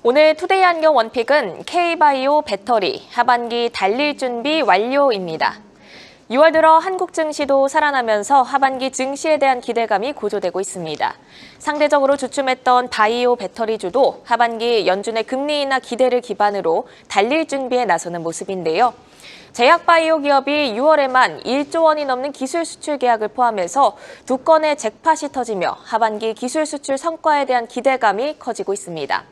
오늘 투데이 안경 원픽은 K바이오 배터리 하반기 달릴 준비 완료입니다. 6월 들어 한국 증시도 살아나면서 하반기 증시에 대한 기대감이 고조되고 있습니다. 상대적으로 주춤했던 바이오 배터리주도 하반기 연준의 금리 인하 기대를 기반으로 달릴 준비에 나서는 모습인데요. 제약 바이오 기업이 6월에만 1조 원이 넘는 기술 수출 계약을 포함해서 2건의 잭팟이 터지며 하반기 기술 수출 성과에 대한 기대감이 커지고 있습니다.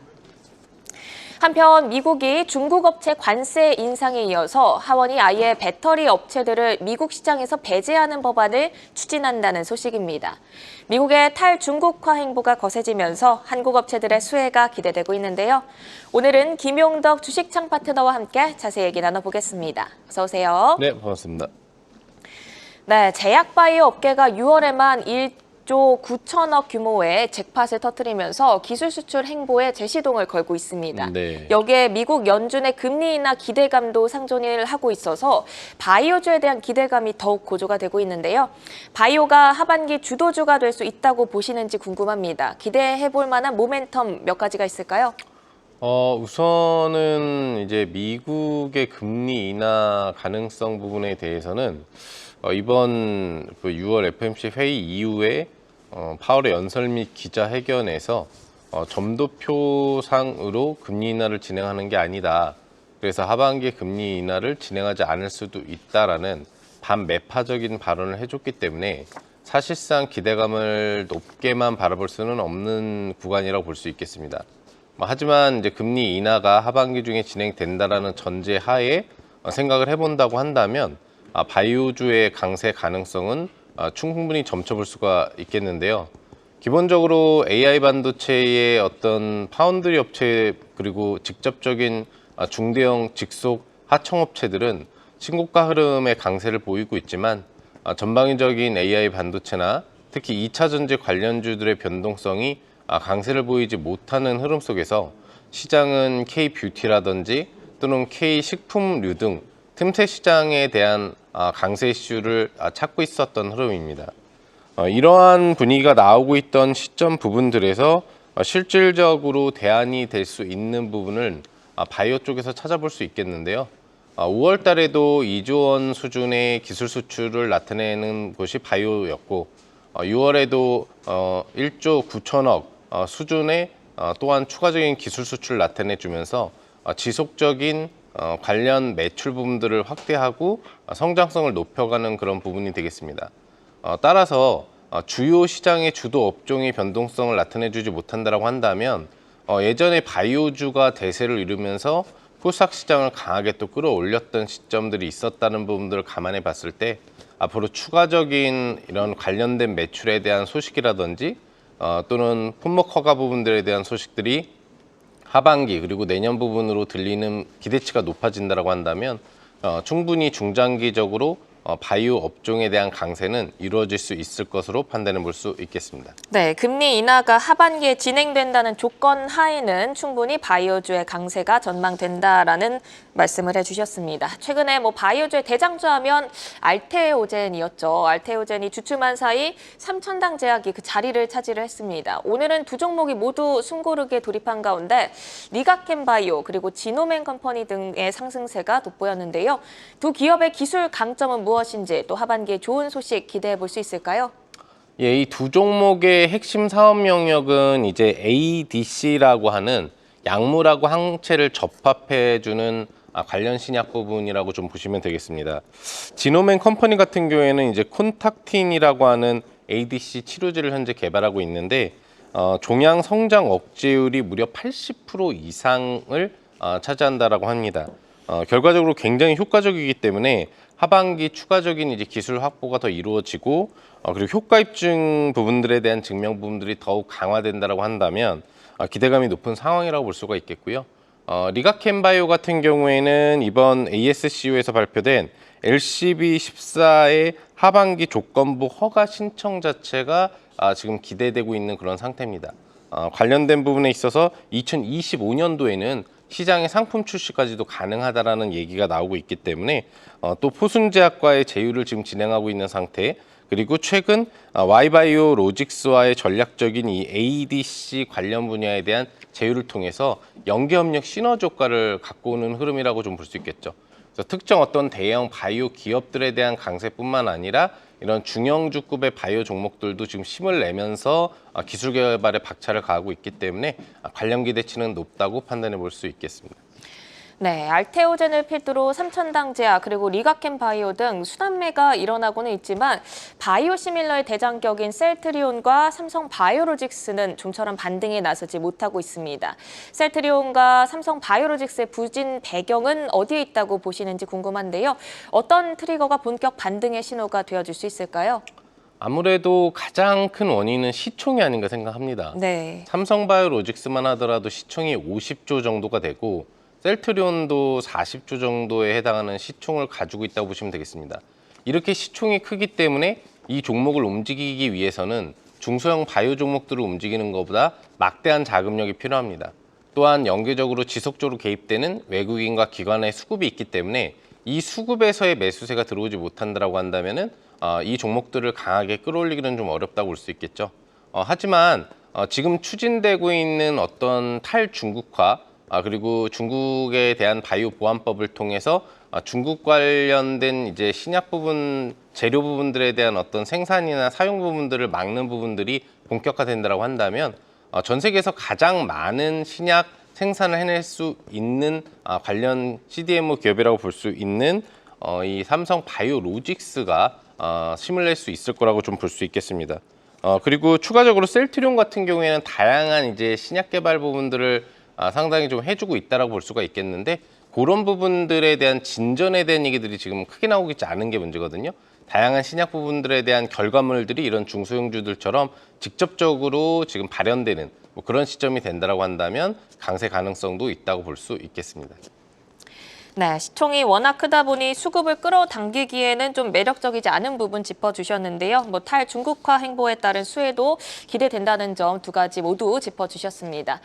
한편 미국이 중국 업체 관세 인상에 이어서 하원이 아예 배터리 업체들을 미국 시장에서 배제하는 법안을 추진한다는 소식입니다. 미국의 탈중국화 행보가 거세지면서 한국 업체들의 수혜가 기대되고 있는데요. 오늘은 김용덕 주식창 파트너와 함께 자세히 얘기 나눠보겠습니다. 어서 오세요. 네, 반갑습니다. 네, 제약 바이오 업계가 6월에만 1조 9천억 규모의 잭팟을 터뜨리면서 기술 수출 행보에 재시동을 걸고 있습니다. 네. 여기에 미국 연준의 금리 인하 기대감도 상존을 하고 있어서 바이오주에 대한 기대감이 더욱 고조가 되고 있는데요. 바이오가 하반기 주도주가 될 수 있다고 보시는지 궁금합니다. 기대해 볼 만한 모멘텀 몇 가지가 있을까요? 우선은 이제 미국의 금리 인하 가능성 부분에 대해서는 이번 그 6월 FOMC 회의 이후에 파월의 연설 및 기자회견에서 점도표상으로 금리 인하를 진행하는 게 아니다. 그래서 하반기에 금리 인하를 진행하지 않을 수도 있다라는 반매파적인 발언을 해줬기 때문에 사실상 기대감을 높게만 바라볼 수는 없는 구간이라고 볼 수 있겠습니다. 하지만 이제 금리 인하가 하반기 중에 진행된다라는 전제 하에 생각을 해본다고 한다면 바이오주의 강세 가능성은 충분히 점쳐볼 수가 있겠는데요. 기본적으로 AI 반도체의 어떤 파운드리 업체 그리고 직접적인 중대형 직속 하청업체들은 신고가 흐름의 강세를 보이고 있지만 전방위적인 AI 반도체나 특히 2차 전지 관련주들의 변동성이 강세를 보이지 못하는 흐름 속에서 시장은 K-뷰티라든지 또는 K-식품류 등 틈새 시장에 대한 강세 이슈를 찾고 있었던 흐름입니다. 이러한 분위기가 나오고 있던 시점 부분들에서 실질적으로 대안이 될 수 있는 부분을 바이오 쪽에서 찾아볼 수 있겠는데요. 5월 달에도 2조 원 수준의 기술 수출을 나타내는 곳이 바이오였고 6월에도 1조 9천억 수준의 또한 추가적인 기술 수출을 나타내주면서 지속적인 관련 매출 부분들을 확대하고 성장성을 높여가는 그런 부분이 되겠습니다. 따라서 주요 시장의 주도 업종의 변동성을 나타내주지 못한다고 한다면 예전에 바이오주가 대세를 이루면서 코스닥 시장을 강하게 또 끌어올렸던 시점들이 있었다는 부분들을 감안해 봤을 때 앞으로 추가적인 이런 관련된 매출에 대한 소식이라든지 또는 품목 허가 부분들에 대한 소식들이 하반기 그리고 내년 부분으로 들리는 기대치가 높아진다고 한다면 충분히 중장기적으로 바이오 업종에 대한 강세는 이루어질 수 있을 것으로 판단해 볼 수 있겠습니다. 네, 금리 인하가 하반기에 진행된다는 조건 하에는 충분히 바이오주의 강세가 전망된다라는 말씀을 해주셨습니다. 최근에 바이오주의 대장주 하면 알테오젠이었죠. 알테오젠이 주춤한 사이 3천당 제약이 그 자리를 차지를 했습니다. 오늘은 두 종목이 모두 숨고르게 돌입한 가운데 리가켄 바이오 그리고 지노멘 컴퍼니 등의 상승세가 돋보였는데요. 두 기업의 기술 강점은 무엇인지 또 하반기에 좋은 소식 기대해 볼 수 있을까요? 예, 이 두 종목의 핵심 사업 영역은 이제 ADC라고 하는 약물하고 항체를 접합해주는 관련 신약 부분이라고 좀 보시면 되겠습니다. 지노멘 컴퍼니 같은 경우에는 이제 콘탁틴이라고 하는 ADC 치료제를 현재 개발하고 있는데 종양 성장 억제율이 무려 80% 이상을 차지한다라고 합니다. 결과적으로 굉장히 효과적이기 때문에 하반기 추가적인 이제 기술 확보가 더 이루어지고 그리고 효과 입증 부분들에 대한 증명 부분들이 더욱 강화된다라고 한다면 기대감이 높은 상황이라고 볼 수가 있겠고요. 리가켄 바이오 같은 경우에는 이번 ASCO에서 발표된 LCB14의 하반기 조건부 허가 신청 자체가 지금 기대되고 있는 그런 상태입니다. 관련된 부분에 있어서 2025년도에는 시장의 상품 출시까지도 가능하다라는 얘기가 나오고 있기 때문에 또 포순제약과의 제휴를 지금 진행하고 있는 상태, 그리고 최근 Y바이오 로직스와의 전략적인 이 ADC 관련 분야에 대한 제휴를 통해서 연계협력 시너지 효과를 갖고 오는 흐름이라고 좀 볼 수 있겠죠. 그래서 특정 어떤 대형 바이오 기업들에 대한 강세뿐만 아니라 이런 중형주급의 바이오 종목들도 지금 힘을 내면서 기술 개발에 박차를 가하고 있기 때문에 관련 기대치는 높다고 판단해 볼 수 있겠습니다. 네, 알테오젠을 필두로 삼천당제약 그리고 리가켄 바이오 등 순환매가 일어나고는 있지만 바이오시밀러의 대장격인 셀트리온과 삼성 바이오로직스는 좀처럼 반등에 나서지 못하고 있습니다. 셀트리온과 삼성 바이오로직스의 부진 배경은 어디에 있다고 보시는지 궁금한데요. 어떤 트리거가 본격 반등의 신호가 되어줄 수 있을까요? 아무래도 가장 큰 원인은 시총이 아닌가 생각합니다. 네. 삼성바이오로직스만 하더라도 시총이 50조 정도가 되고 셀트리온도 40조 정도에 해당하는 시총을 가지고 있다고 보시면 되겠습니다. 이렇게 시총이 크기 때문에 이 종목을 움직이기 위해서는 중소형 바이오 종목들을 움직이는 것보다 막대한 자금력이 필요합니다. 또한 연계적으로 지속적으로 개입되는 외국인과 기관의 수급이 있기 때문에 이 수급에서의 매수세가 들어오지 못한다고 한다면은 이 종목들을 강하게 끌어올리기는 좀 어렵다고 볼 수 있겠죠. 하지만 지금 추진되고 있는 어떤 탈중국화 그리고 중국에 대한 바이오 보안법을 통해서 중국 관련된 이제 신약 부분, 재료 부분들에 대한 어떤 생산이나 사용 부분들을 막는 부분들이 본격화된다고 한다면 전 세계에서 가장 많은 신약 생산을 해낼 수 있는 관련 CDMO 기업이라고 볼 수 있는 이 삼성 바이오로직스가 힘을 낼 수 있을 거라고 좀 볼 수 있겠습니다. 그리고 추가적으로 셀트리온 같은 경우에는 다양한 이제 신약 개발 부분들을 상당히 좀 해주고 있다라고 볼 수가 있겠는데 그런 부분들에 대한 진전에 대한 얘기들이 지금 크게 나오고 있지 않은 게 문제거든요. 다양한 신약 부분들에 대한 결과물들이 이런 중소형주들처럼 직접적으로 지금 발현되는 뭐 그런 시점이 된다라고 한다면 강세 가능성도 있다고 볼 수 있겠습니다. 네, 시총이 워낙 크다 보니 수급을 끌어당기기에는 좀 매력적이지 않은 부분 짚어주셨는데요. 탈중국화 행보에 따른 수혜도 기대된다는 점 두 가지 모두 짚어주셨습니다.